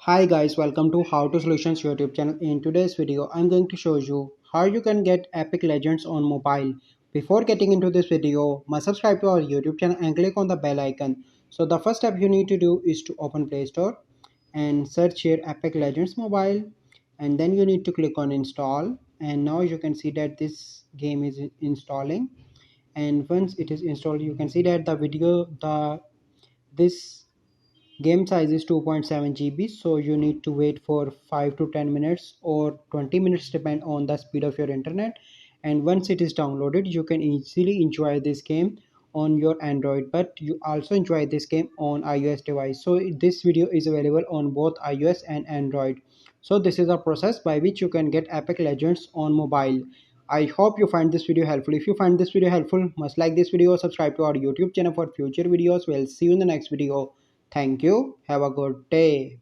Hi guys, welcome to How to Solutions YouTube channel. In today's video, I'm going to show you how you can get Epic Legends on mobile. Before getting into this video, must subscribe to our YouTube channel and click on the bell icon. So the first step you need to do is to open Play Store and search here Epic Legends Mobile, and then you need to click on install. And now you can see that this game is installing. And once it is installed, you can see that this game size is 2.7 GB, so you need to wait for 5 to 10 minutes or 20 minutes depend on the speed of your internet. And once it is downloaded, you can easily enjoy this game on your Android, but you also enjoy this game on iOS device. So this video is available on both iOS and Android. So this is a process by which you can get Epic Legends on mobile. I hope you find this video helpful. If you find this video helpful, must like this video, subscribe to our YouTube channel for future videos. We'll see you in the next video. Thank you. Have a good day.